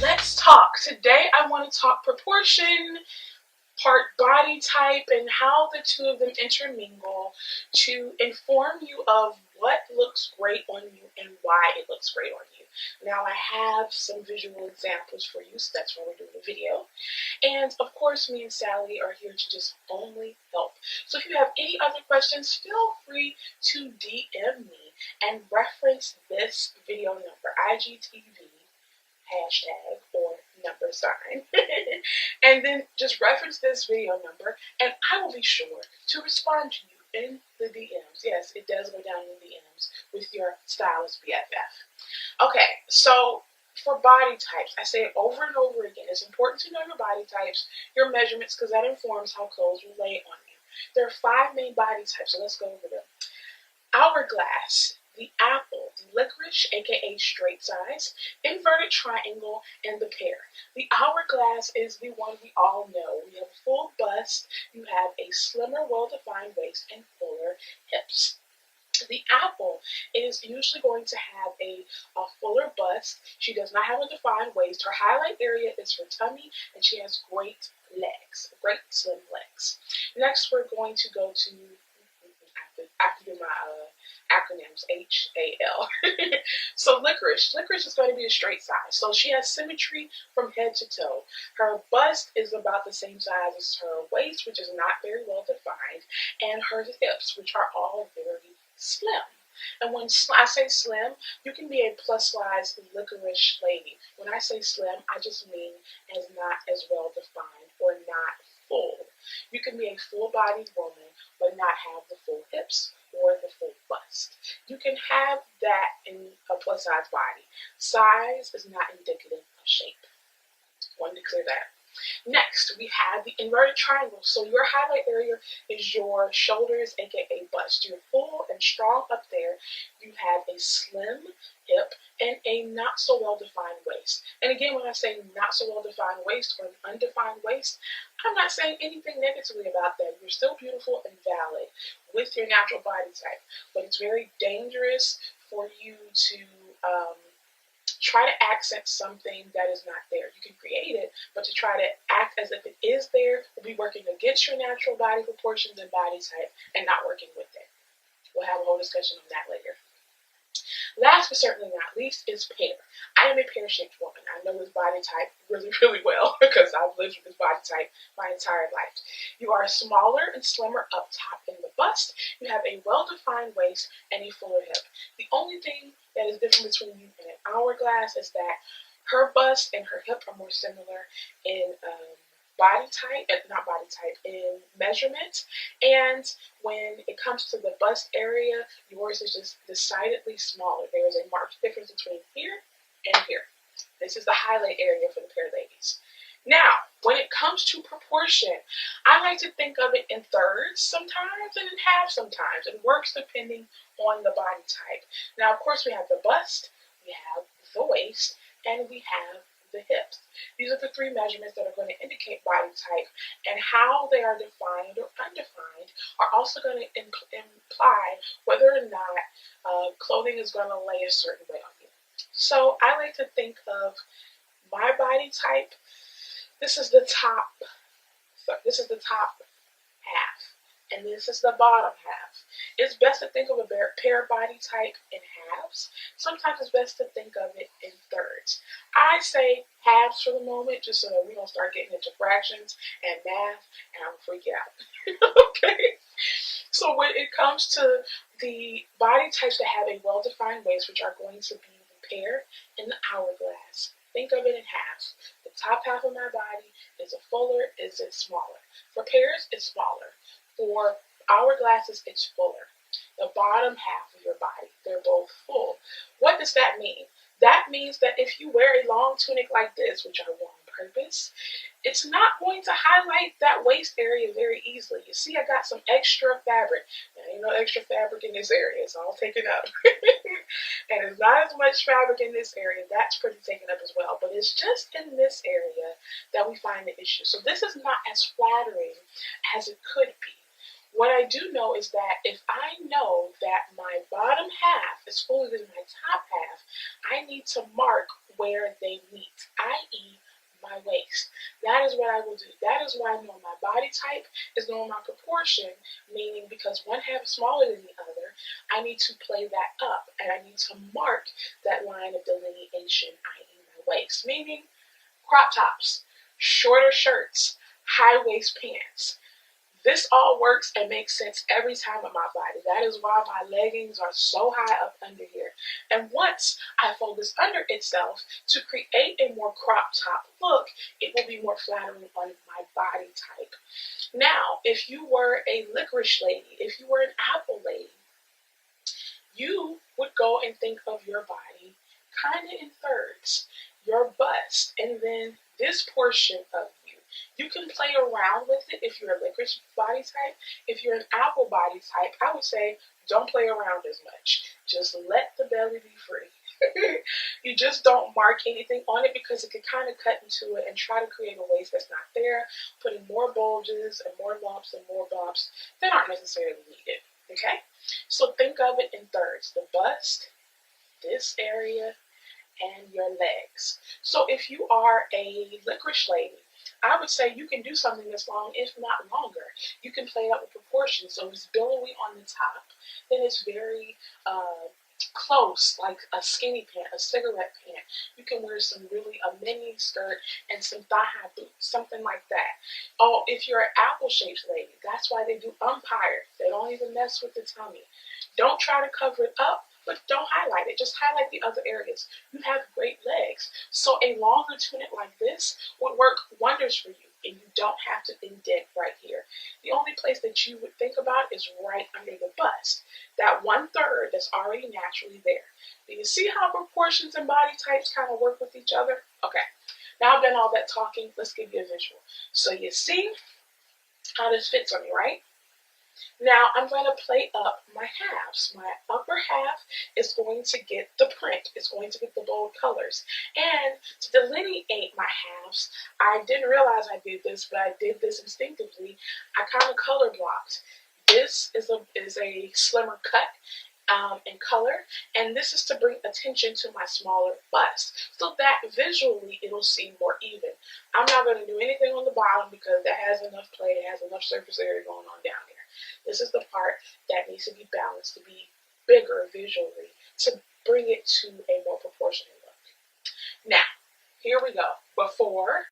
Let's talk. Today I want to talk proportion, part body type, and how the two of them intermingle to inform you of what looks great on you and why it looks great on you. Now I have some visual examples for you, so that's why we're doing the video. And of course, me and Sally are here to just only help. So if you have any other questions, feel free to DM me and reference this video number, IGTV hashtag or number sign, and then just reference this video number, and I will be sure to respond to you in the DMs. Yes, it does go down in the DMs with your stylist BFF. Okay, so for body types, I say it over and over again. It's important to know your body types, your measurements, because that informs how clothes will lay on you. There are 5 main body types, so let's go over them. Hourglass, the apple, the licorice, aka straight size, inverted triangle, and the pear. The hourglass is the one we all know. We have a full bust, you have a slimmer, well-defined waist, and fuller hips. The apple is usually going to have a fuller bust. She does not have a defined waist. Her highlight area is her tummy, and she has great legs, great slim legs. Next, we're going to go to, I have to do my acronyms, HAL. So licorice is going to be a straight size. So she has symmetry from head to toe. Her bust is about the same size as her waist, which is not very well defined, and her hips, which are all very slim. And when I say slim, you can be a plus size licorice lady. When I say slim, I just mean as not as well defined or not full. You can be a full bodied woman but not have the full hips or the full bust. You can have that in a plus size body. Size is not indicative of shape. Wanted to clear that. Next, we have the inverted triangle. So your highlight area is your shoulders, aka bust. You're full and strong up there. You have a slim hip and a not so well-defined waist. And again, when I say not so well-defined waist or an undefined waist, I'm not saying anything negatively about that. You're still beautiful and valid with your natural body type. But it's very dangerous for you to try to accent something that is not there. You can create it, but to try to act as if it is there will be working against your natural body proportions and body type and not working with it. We'll have a whole discussion on that later. Last but certainly not least is pear. I am a pear-shaped woman. I know this body type really, really well because I've lived with this body type my entire life. You are smaller and slimmer up top in the bust. You have a well-defined waist and a fuller hip. The only thing that is different between you and an hourglass is that her bust and her hip are more similar in in measurement, and when it comes to the bust area, yours is just decidedly smaller. There is a marked difference between here and here. This is the highlight area for the pear ladies. Now, when it comes to proportion, I like to think of it in thirds sometimes and in halves sometimes. It works depending on the body type. Now, of course, we have the bust, we have the waist, and we have the hips. These are the 3 measurements that are going to indicate body type, and how they are defined or undefined are also going to imply whether or not clothing is going to lay a certain way on you. So I like to think of my body type. This is the top half, and this is the bottom half. It's best to think of a pear body type in halves. Sometimes it's best to think of it in thirds. I say halves for the moment, just so that we don't start getting into fractions and math, and I'm freaking out. Okay? So when it comes to the body types that have a well-defined waist, which are going to be the pear and the hourglass, think of it in halves. The top half of my body, is it fuller, is it smaller? For pears, it's smaller. For hourglasses, it's fuller. The bottom half of your body, they're both full. What does that mean? That means that if you wear a long tunic like this, which I wore on purpose, it's not going to highlight that waist area very easily. You see, I got some extra fabric. There ain't no extra fabric in this area. It's all taken up. And there's not as much fabric in this area. That's pretty taken up as well. But it's just in this area that we find the issue. So this is not as flattering as it could be. What I do know is that if I know that my bottom half is fuller than my top half, I need to mark where they meet, i.e. That is what I will do. That is why knowing my body type is knowing my proportion, meaning because one half is smaller than the other, I need to play that up and I need to mark that line of delineation, i.e. my waist, meaning crop tops, shorter shirts, high waist pants. This all works and makes sense every time with my body. That is why my leggings are so high up under here. And once I fold this under itself to create a more crop top look, it will be more flattering on my body type. Now, if you were a licorice lady, if you were an apple lady, you would go and think of your body kind of in thirds. Your bust, and then this portion of you. You can play around with it if you're a licorice body type. If you're an apple body type, I would say don't play around as much. Just let the belly be free. You just don't mark anything on it because it can kind of cut into it and try to create a waist that's not there, putting more bulges and more lumps and more bumps that aren't necessarily needed. Okay? So think of it in thirds. The bust, this area, and your legs. So if you are a licorice lady, I would say you can do something that's long, if not longer. You can play it up with proportions. So if it's billowy on the top, then it's very close, like a skinny pant, a cigarette pant. You can wear a mini skirt and some thigh-high boots, something like that. Oh, if you're an apple-shaped lady, that's why they do umpire. They don't even mess with the tummy. Don't try to cover it up, but don't highlight it. Just highlight the other areas. You have great legs. So a longer tunic like this would work wonders for you, and you don't have to indent right here. The only place that you would think about is right under the bust. That 1/3 that's already naturally there. Do you see how proportions and body types kind of work with each other? Okay. Now I've done all that talking. Let's give you a visual. So you see how this fits on me, right? Now I'm going to play up my halves. My upper half is going to get the print. It's going to get the bold colors. And to delineate my halves, I didn't realize I did this, but I did this instinctively. I kind of color blocked. This is a slimmer cut in color, and this is to bring attention to my smaller bust so that visually it'll seem more even. I'm not going to do anything on the bottom because that has enough play, it has enough surface area going on down here. This is the part that needs to be balanced, to be bigger visually, to bring it to a more proportionate look. Now, here we go. Before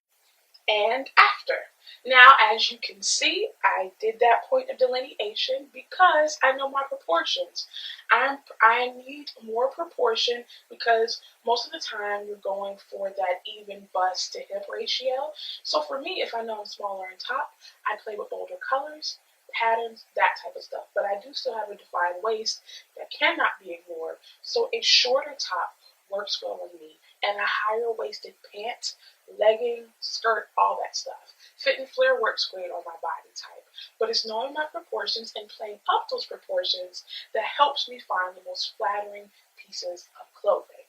and after. Now, as you can see, I did that point of delineation because I know my proportions. I need more proportion because most of the time you're going for that even bust to hip ratio. So for me, if I know I'm smaller on top, I play with bolder colors, patterns, that type of stuff. But I do still have a defined waist that cannot be ignored. So a shorter top works well on me, and a higher waisted pant, legging, skirt, all that stuff. Fit and flare works great on my body type, but it's knowing my proportions and playing up those proportions that helps me find the most flattering pieces of clothing.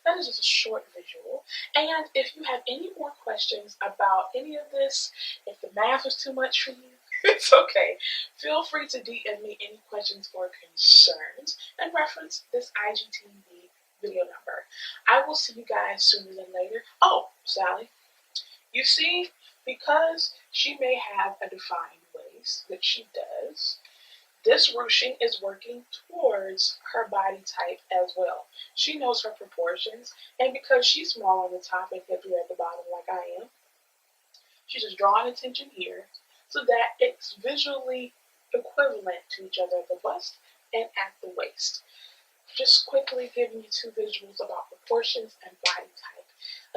That is just a short visual. And if you have any more questions about any of this, if the math was too much for you, it's okay. Feel free to DM me any questions or concerns and reference this IGTV video number. I will see you guys sooner than later. Oh, Sally, you see, because she may have a defined waist, which she does, this ruching is working towards her body type as well. She knows her proportions, and because she's small on the top and hippier at the bottom like I am, she's just drawing attention here so that it's visually equivalent to each other at the bust and at the waist. Just quickly giving you two visuals about proportions and body type.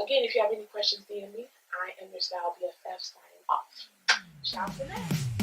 Again, if you have any questions, DM me. I am your Style BFF signing off. Ciao for now.